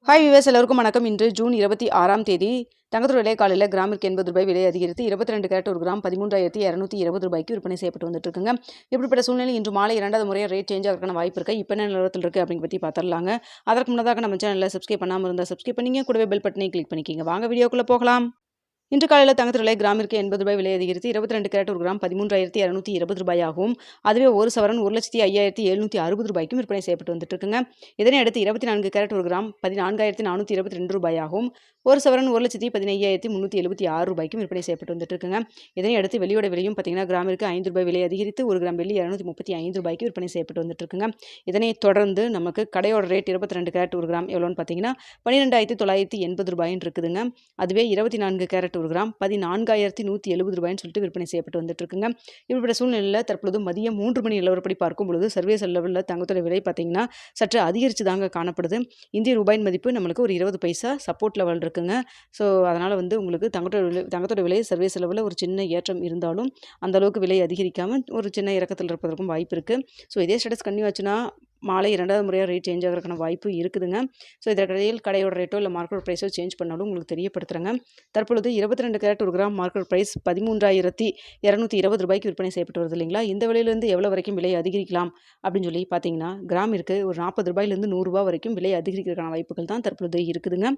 Hi viewers எல்லாருக்கும் வணக்கம். இன்று ஜூன் 26ஆம் தேதி தங்கத்தோட விலை காலையில் கிராமிற்கு ரூபாய் 80 விலை அதிகரித்து 22 கேரட் ஒரு கிராம் 13,220 ரூபாய்க்கு விற்பனை செய்யப்பட்டு வந்துட்டு இருக்குங்க. இப்படிப்பட்ட சூழ்நிலை இன்று மாலை 2வது முறையாக ரேட் சேஞ்ச் ஆகிறதுக்கான வாய்ப்பு இருக்கு. இப்போ என்ன நிலவரத்தில் இருக்குது அப்படின்னு பற்றி பார்த்துடலாங்க. அதற்கு முன்னதாக நம்ம சேனலில் சப்ஸ்கிரைப் பண்ணாமல் இருந்தால் சப்ஸ்கிரைப் பண்ணிங்க, கூடவே பெல் பட்டனை கிளிக் பண்ணிக்கிங்க. வாங்க வீடியோக்குள்ளே போகலாம். இன்று காலையில் தங்கத்தோட விலை கிராமிற்கு ரூபாய் 80 விலை அதிகரித்து 22 கேரட் ஒரு கிராம் 13,220 ரூபாயாகவும், அதுவே ஒரு சவரன் 1,05,760 ரூபாய்க்கும் விற்பனை செய்யப்பட்டு வந்துட்டு இருக்குங்க. இதனை அடுத்து 24 கேரட் ஒரு கிராம் 14,422 ரூபாயாகவும், ஒரு சவரன் 1,15,376 ரூபாய்க்கும் விற்பனை செய்யப்பட்டு வந்துட்டு இருக்குங்க. இதனை அடுத்து வெள்ளியோட விலையும் பார்த்தீங்கன்னா கிராமிற்கு ரூபாய் விலை அதிகரித்து 1 கிராம் வெள்ளி 235 ரூபாய்க்கு விற்பனை செய்யப்பட்டு வந்துட்டு இருக்குங்க. இதனை தொடர்ந்து நமக்கு கடையோட ரேட் 22 கேரட் ஒரு கிராம் எவ்வளோன்னு பார்த்தீங்கன்னா 12,980 ரூபாயின்னு இருக்குதுங்க. அதுவே 24 கேரட் ஒரு கிராம் 14,170 ரூபாய்ன்னு சொல்லிட்டு விற்பனை செய்யப்பட்டு வந்துட்டு இருக்குங்க. இப்படிப்பட்ட சூழ்நிலையில் தற்பொழுது மதியம் 3 மணி நிலவரப்படி பார்க்கும் பொழுது சர்வீஸ் லெவலில் தங்கத்தோட விலை பார்த்தீங்கன்னா சற்று அதிகரித்து தாங்க காணப்படுது. இந்திய ரூபாயின் மதிப்பு நம்மளுக்கு ஒரு 20 பைசா சப்போர்ட் லெவல் இருக்குங்க. ஸோ அதனால் உங்களுக்கு தங்கத்தோட விலை சர்வீஸ் லெவலில் ஒரு சின்ன ஏற்றம் இருந்தாலும் அந்த அளவுக்கு விலை அதிகரிக்காமல் ஒரு சின்ன இறக்கத்தில் இருப்பதற்கும் வாய்ப்பு இருக்குது. ஸோ இதே ஸ்டேட்டஸ் கன்னியூ ஆச்சுன்னா மாலை 2வது முறையாக ரேட் சேஞ்ச் ஆகிறதுக்கான வாய்ப்பு இருக்குதுங்க. ஸோ இதற்கிடையில் கடையோட ரேட்டோ இல்லை மார்க்கெட் ப்ரைஸோ சேஞ்ச் பண்ணாலும் உங்களுக்கு தெரியப்படுத்துகிறேங்க. தற்பொழுது 22 கேரட் ஒரு கிராம் மார்க்கெட் ப்ரைஸ் 13,220 ரூபாய்க்கு விற்பனை செய்யப்பட்டு வருது இல்லைங்களா. இந்த விலையிலேருந்து எவ்வளோ வரைக்கும் விலை அதிகரிக்கலாம் அப்படின்னு சொல்லி பார்த்தீங்கன்னா கிராமிற்கு ஒரு 40 ரூபாயிலேருந்து 100 ரூபா வரைக்கும் விலை அதிகரிக்கிறதுக்கான வாய்ப்புகள் தான் தற்பொழுது இருக்குதுங்க.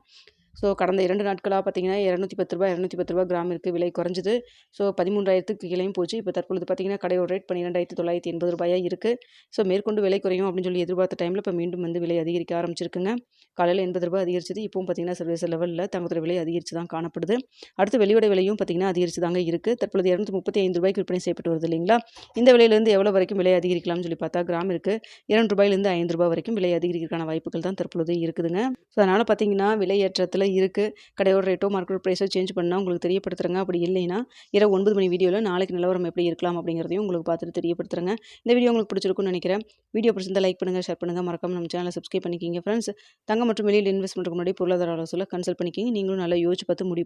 ஸோ கடந்த 2 நாட்களாக பார்த்தீங்கன்னா 210 ரூபா கிராமிற்கு விலை குறைஞ்சிது. ஸோ 13,000க்கு கீழேயும் போச்சு. இப்போ தற்பொழுது பார்த்தீங்கன்னா கடையோட ரேட் 12,980 ரூபாயாக இருக்குது. ஸோ மேற்கொண்டு விலை குறையும் அப்படின்னு சொல்லி எதிர்பார்த்த டைமில் இப்போ மீண்டும் விலை அதிகரிக்க ஆரம்பிச்சிருக்குங்க. காலையில் 80 ரூபாய் அதிகரிச்சது. இப்போவும் பார்த்தீங்கன்னா சர்வீஸ் லெவலில் தங்கத்தோட விலை அதிகரித்து தான் காணப்படுது. அடுத்து வெள்ளியோட விலையும் பார்த்தீங்கன்னா அதிகரித்து தாங்க இருக்குது. தற்பொழுது 235 ரூபாய்க்கு விற்பனை செய்யப்பட்டு வருது இல்லைங்களா. இந்த விலையிலேருந்து எவ்வளோ வரைக்கும் விலை அதிகரிக்கலாம்னு சொல்லி பார்த்தா கிராமிற்கு 2 ரூபாயிலேருந்து 5 ரூபாய் வரைக்கும் விலை அதிகரிக்கிறதுக்கான வாய்ப்புகள் தான் தற்பொழுது இருக்குதுங்க. ஸோ அதனால் பார்த்தீங்கன்னா விலை ஏற்றத்தில் இருக்குது. கடையோட ரேட்டோ மார்க்கெட் ப்ரைஸோ சேஞ்ச் பண்ணால் உங்களுக்கு தெரியப்படுத்துகிறேங்க. அப்படி இல்லைன்னா இரவு 9 மணி வீடியோவில் நாளைக்கு நிலவரம் எப்படி இருக்கலாம் அப்படிங்கிறதையும் உங்களுக்கு பார்த்துட்டு தெரியப்படுத்துகிறேங்க. இந்த வீடியோ உங்களுக்கு பிடிச்சிருக்குன்னு நினைக்கிறேன். வீடியோ பிடிச்சிருந்தா லைக் பண்ணுங்கள், ஷேர் பண்ணுங்கள், மறக்காம நம்ம சேனலை சப்ஸ்கிரைப் பண்ணிக்கிங்க ஃப்ரெண்ட்ஸ். தங்கம் மற்றும் வெளியில் இன்வெஸ்ட் பண்ணுறதுக்கு முன்னாடி பொருளாதார ஆலோசனை கன்சல்ட் பண்ணிக்கிங்க. நீங்களும் நல்லா யோசிச்சு பார்த்து முடிவு